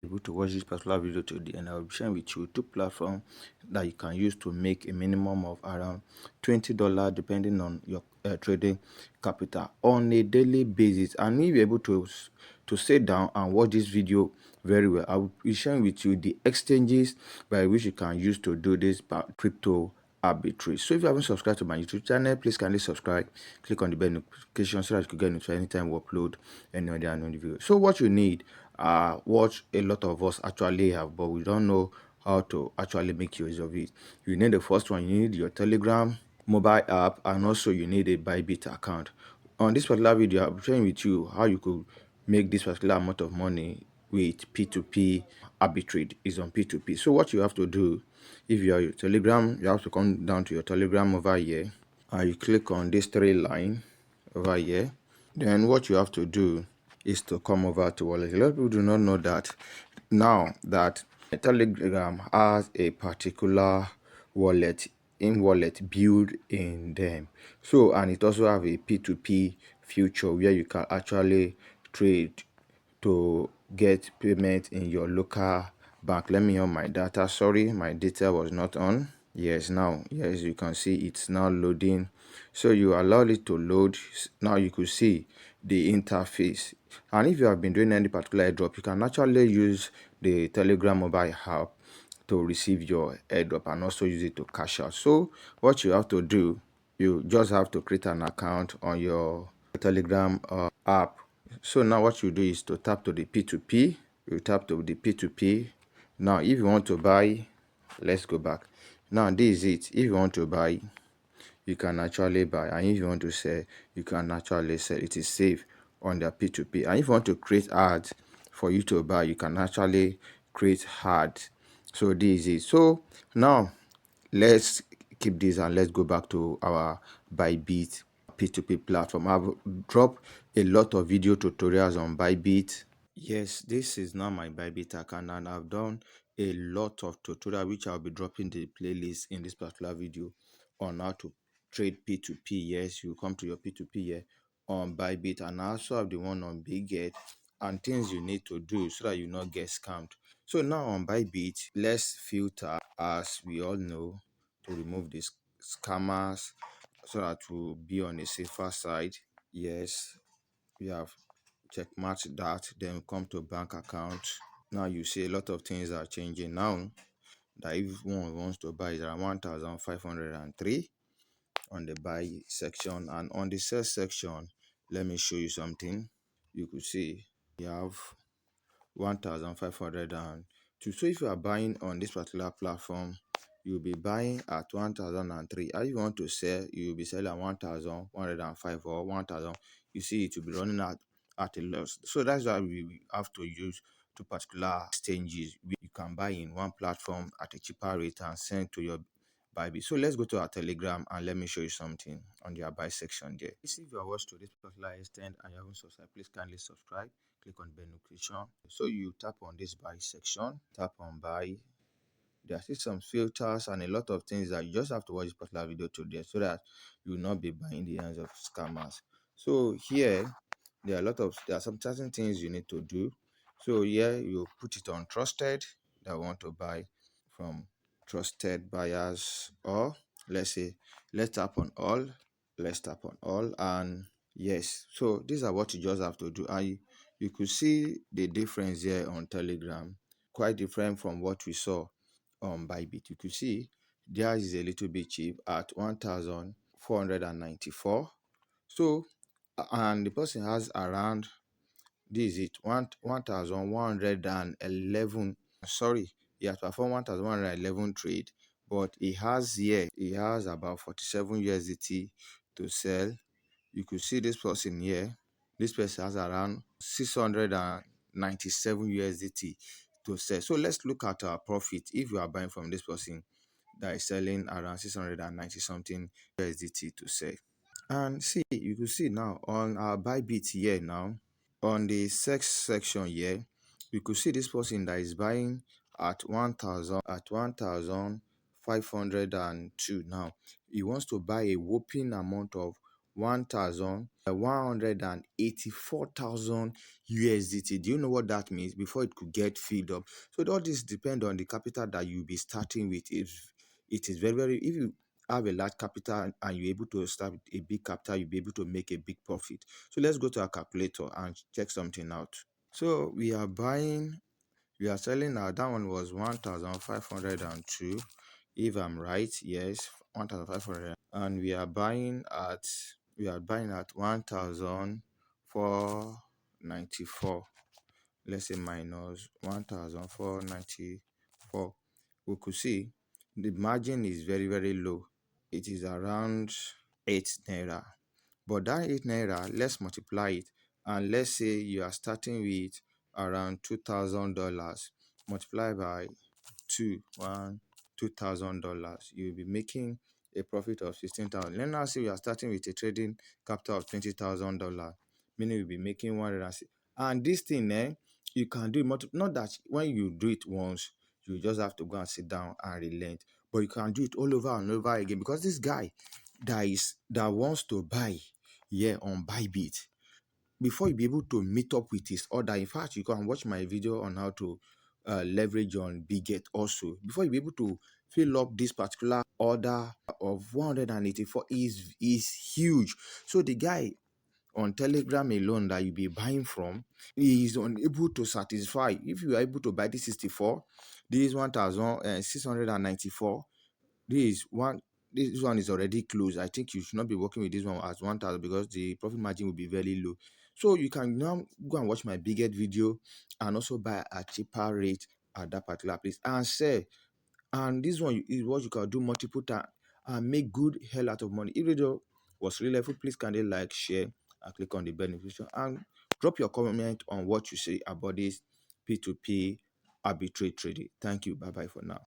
Able to watch this particular video to the end. I will be sharing with you two platforms that you can use to make a minimum of around $20 depending on your trading capital on a daily basis. And if you're able to sit down and watch this video very well, I will be sharing with you the exchanges by which you can use to do this crypto arbitrage. So if you haven't subscribed to my YouTube channel, please kindly subscribe, click on the bell notification so that you can get notified anytime we upload any other new video. So what you need, what a lot of us actually have, but we don't know how to actually make use of it. You need the first one, you need your Telegram mobile app, and also you need a Bybit account. On this particular video, I'll be sharing with you how you could make this particular amount of money with P2P arbitrage. Is on P2P. So what you have to do, if you are your Telegram, you have to come down to your Telegram over here, and you click on this three line over here. Then what you have to do is to come over to wallet. A lot of people do not know that now that Telegram has a particular wallet built in them. So, and it also have a P2P feature where you can actually trade to get payment in your local bank. Let me on my data. Sorry, my data was not on. Yes, now, yes, you can see it's now loading. So you allow it to load. Now you could see the interface. And if you have been doing any particular airdrop, you can actually use the Telegram mobile app to receive your airdrop and also use it to cash out. So what you have to do, you just have to create an account on your Telegram app. So now what you do is to tap to the P2P. You tap to the P2P. Now if you want to buy, let's go back. Now this is it. If you want to buy, you can actually buy, and if you want to sell, you can actually sell. It is safe on the P2P. And if you want to create ads for you to buy, you can actually create ads. So this is it. So now let's keep this and let's go back to our Bybit P2P platform. I've dropped a lot of video tutorials on Bybit. Yes, this is now my Bybit account, and I've done a lot of tutorial which I'll be dropping the playlist in this particular video on how to trade P2P. Yes, you come to your P2P here on Bybit, and I also have the one on Bigget and things you need to do so that you not get scammed. So now on Bybit, let's filter, as we all know, to remove these scammers so that we'll be on a safer side. Yes, we have checkmark that, then come to bank account. Now you see a lot of things are changing now, that if one wants to buy, there are 1503 on the buy section, and on the sell section, let me show you something. You could see we have 1502. So if you are buying on this particular platform, you'll be buying at 1003. If you want to sell, you'll be selling at 1105 or 1000. You see it will be running at a loss. So that's why we have to use two particular exchanges. You can buy in one platform at a cheaper rate and send to your Bybit. So let's go to our Telegram and let me show you something on the buy section there. If you are watched to this particular extent and you haven't subscribed, please kindly subscribe. Click on bell notification. So you tap on this buy section, tap on buy. There are still some filters and a lot of things that you just have to watch this particular video to there so that you will not be buying the hands of scammers. So here there are some certain things you need to do. So here you put it on trusted that want to buy from trusted buyers, or let's say let's tap on all. Let's tap on all, and yes, so these are what you just have to do. And you could see the difference here on Telegram, quite different from what we saw on Bybit. You could see theirs is a little bit cheap at 1494. So and the person has around, this is it, 1111. Sorry, he has performed 1111 trade, but he has about 47 USDT to sell. You could see this person here. This person has around 697 USDT to sell. So let's look at our profit if you are buying from this person that is selling around 690 something USDT to sell. And see, you can see now on our Bybit here now, on the sex section here, you could see this person that is buying at 1502 now. He wants to buy a whopping amount of 184,000 USDT. Do you know what that means? Before it could get filled up. So all this depends on the capital that you'll be starting with. If it is very, if you have a large capital and you're able to start with a big capital, you'll be able to make a big profit. So let's go to our calculator and check something out. So we are selling now. That one was 1,502. If I'm right, yes, 1,500. And we are buying at 1,494. Let's say minus 1,494. We could see the margin is very, very low. It is around 8 naira. But that 8 naira, let's multiply it. And let's say you are starting with around $2,000. Multiply by $2,000. You'll be making a profit of 16,000. Let's now say you are starting with a trading capital of $20,000, meaning you'll be making 106. And this thing, you can do it not that when you do it once, you just have to go and sit down and relent, but you can do it all over and over again, because this guy that wants to buy on Bybit, before you be able to meet up with his order. In fact, you can watch my video on how to leverage on Bybit also. Before you be able to fill up this particular order of 184 is huge. So the guy on Telegram alone that you be buying from is unable to satisfy. If you are able to buy this 64, this 1,694, this one is already closed. I think you should not be working with this one as 1,000, because the profit margin will be very low. So you can now go and watch my biggest video and also buy at cheaper rate at that particular place and sell. And this one is what you can do multiple times and make good hell out of money. If the video was really helpful, please kindly like, share, and click on the beneficial, and drop your comment on what you say about this P2P arbitrage trading. Thank you. Bye bye for now.